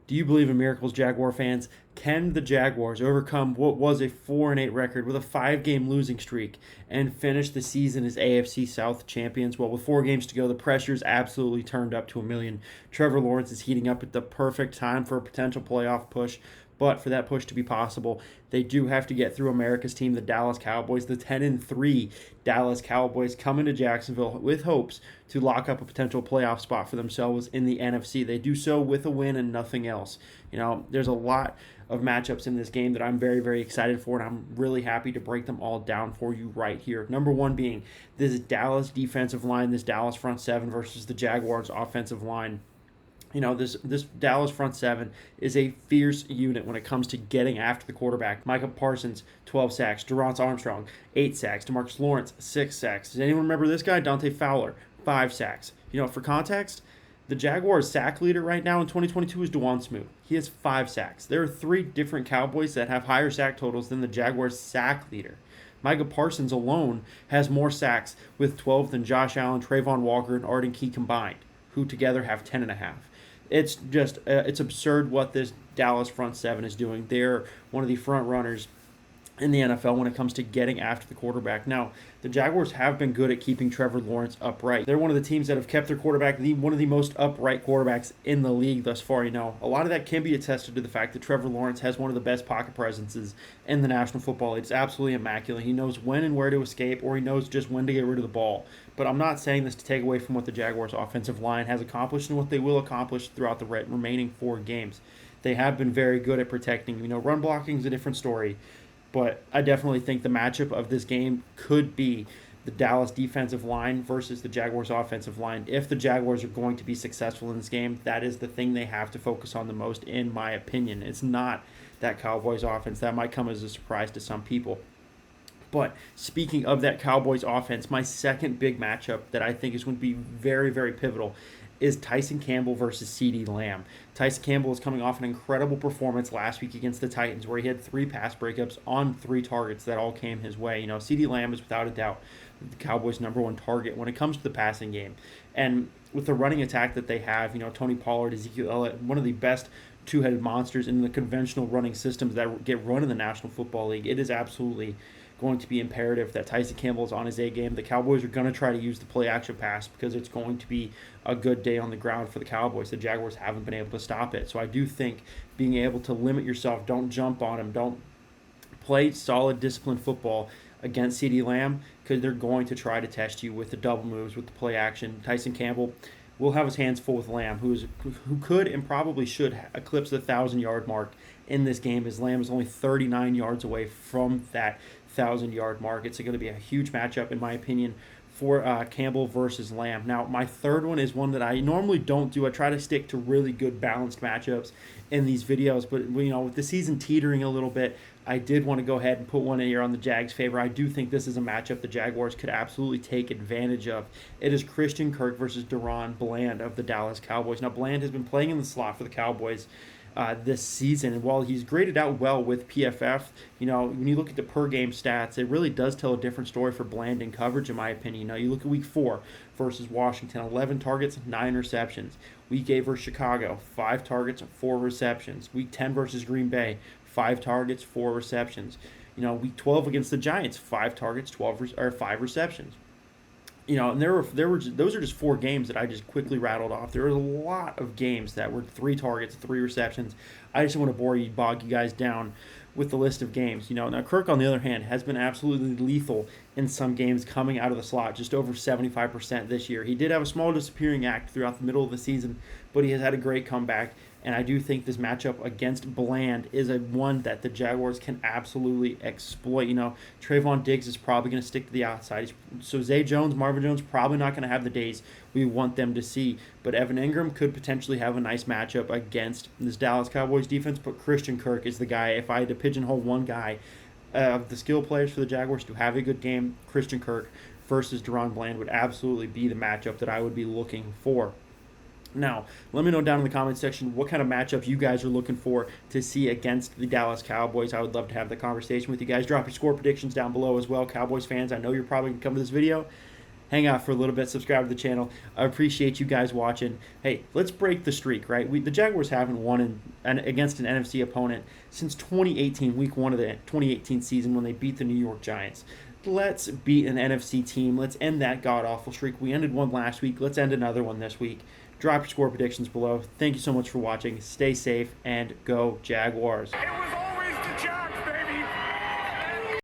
Do you believe in miracles, Jaguar fans? Can the Jaguars overcome what was a 4-8 record with a 5-game losing streak and finish the season as AFC South champions? Well, with 4 games to go, the pressure's absolutely turned up to a million. Trevor Lawrence is heating up at the perfect time for a potential playoff push. But for that push to be possible, they do have to get through America's team, the Dallas Cowboys. The 10-3 Dallas Cowboys come into Jacksonville with hopes to lock up a potential playoff spot for themselves in the NFC. They do so with a win and nothing else. There's a lot of matchups in this game that I'm very, very excited for, and I'm really happy to break them all down for you right here. Number one being this Dallas defensive line, this Dallas front seven versus the Jaguars offensive line. This Dallas front seven is a fierce unit when it comes to getting after the quarterback. Micah Parsons, 12 sacks. Durance Armstrong, 8 sacks. DeMarcus Lawrence, 6 sacks. Does anyone remember this guy? Dante Fowler, 5 sacks. For context, the Jaguars' sack leader right now in 2022 is DeJuan Smoot. He has 5 sacks. There are 3 different Cowboys that have higher sack totals than the Jaguars' sack leader. Micah Parsons alone has more sacks with 12 than Josh Allen, Trayvon Walker, and Arden Key combined, who together have 10.5. It's just, it's absurd what this Dallas front seven is doing. They're one of the front runners in the NFL when it comes to getting after the quarterback. Now, the Jaguars have been good at keeping Trevor Lawrence upright. They're one of the teams that have kept their quarterback, one of the most upright quarterbacks in the league thus far. A lot of that can be attested to the fact that Trevor Lawrence has one of the best pocket presences in the National Football League. It's absolutely immaculate. He knows when and where to escape, or he knows just when to get rid of the ball. But I'm not saying this to take away from what the Jaguars' offensive line has accomplished and what they will accomplish throughout the remaining 4 games. They have been very good at protecting. Run blocking is a different story. But I definitely think the matchup of this game could be the Dallas defensive line versus the Jaguars offensive line. If the Jaguars are going to be successful in this game, that is the thing they have to focus on the most, in my opinion. It's not that Cowboys offense. That might come as a surprise to some people. But speaking of that Cowboys offense, my second big matchup that I think is going to be very, very pivotal is Tyson Campbell versus CeeDee Lamb. Tyson Campbell is coming off an incredible performance last week against the Titans, where he had 3 pass breakups on 3 targets that all came his way. CeeDee Lamb is without a doubt the Cowboys' number 1 target when it comes to the passing game. And with the running attack that they have, Tony Pollard, Ezekiel Elliott, one of the best two-headed monsters in the conventional running systems that get run in the National Football League. It is absolutely going to be imperative that Tyson Campbell is on his A game. The Cowboys are going to try to use the play-action pass because it's going to be a good day on the ground for the Cowboys. The Jaguars haven't been able to stop it. So I do think being able to limit yourself, don't jump on him, don't play solid, disciplined football against CeeDee Lamb, because they're going to try to test you with the double moves, with the play-action. Tyson Campbell will have his hands full with Lamb, who could and probably should eclipse the 1,000-yard mark in this game, as Lamb is only 39 yards away from that 1,000-yard mark. It's going to be a huge matchup, in my opinion, for Campbell versus Lamb. Now, my third one is one that I normally don't do. I try to stick to really good balanced matchups in these videos, but with the season teetering a little bit, I did want to go ahead and put one in here on the Jags' favor. I do think this is a matchup the Jaguars could absolutely take advantage of. It is Christian Kirk versus DaRon Bland of the Dallas Cowboys. Now, Bland has been playing in the slot for the Cowboys this season, and while he's graded out well with PFF, when you look at the per game stats, it really does tell a different story for Bland in coverage, in my opinion. You look at week 4 versus Washington, 11 targets, 9 receptions. Week 8 versus Chicago, 5 targets, 4 receptions. Week 10 versus Green Bay, 5 targets, 4 receptions. Week 12 against the Giants, 5 targets, 5 receptions. And those are just 4 games that I just quickly rattled off. There was a lot of games that were 3 targets, 3 receptions. I just want to bog you guys down with the list of games. Now Kirk, on the other hand, has been absolutely lethal in some games coming out of the slot, just over 75% this year. He did have a small disappearing act throughout the middle of the season, but he has had a great comeback. And I do think this matchup against Bland is one that the Jaguars can absolutely exploit. Trayvon Diggs is probably going to stick to the outside. So Marvin Jones, probably not going to have the days we want them to see. But Evan Ingram could potentially have a nice matchup against this Dallas Cowboys defense. But Christian Kirk is the guy. If I had to pigeonhole one guy of the skill players for the Jaguars to have a good game, Christian Kirk versus DaRon Bland would absolutely be the matchup that I would be looking for. Now, let me know down in the comment section what kind of matchup you guys are looking for to see against the Dallas Cowboys. I would love to have the conversation with you guys. Drop your score predictions down below as well. Cowboys fans, I know you're probably going to come to this video. Hang out for a little bit. Subscribe to the channel. I appreciate you guys watching. Hey, let's break the streak, right? The Jaguars haven't won in against an NFC opponent since 2018, week 1 of the 2018 season when they beat the New York Giants. Let's beat an NFC team. Let's end that god-awful streak. We ended one last week. Let's end another one this week. Drop your score predictions below. Thank you so much for watching. Stay safe and go Jaguars.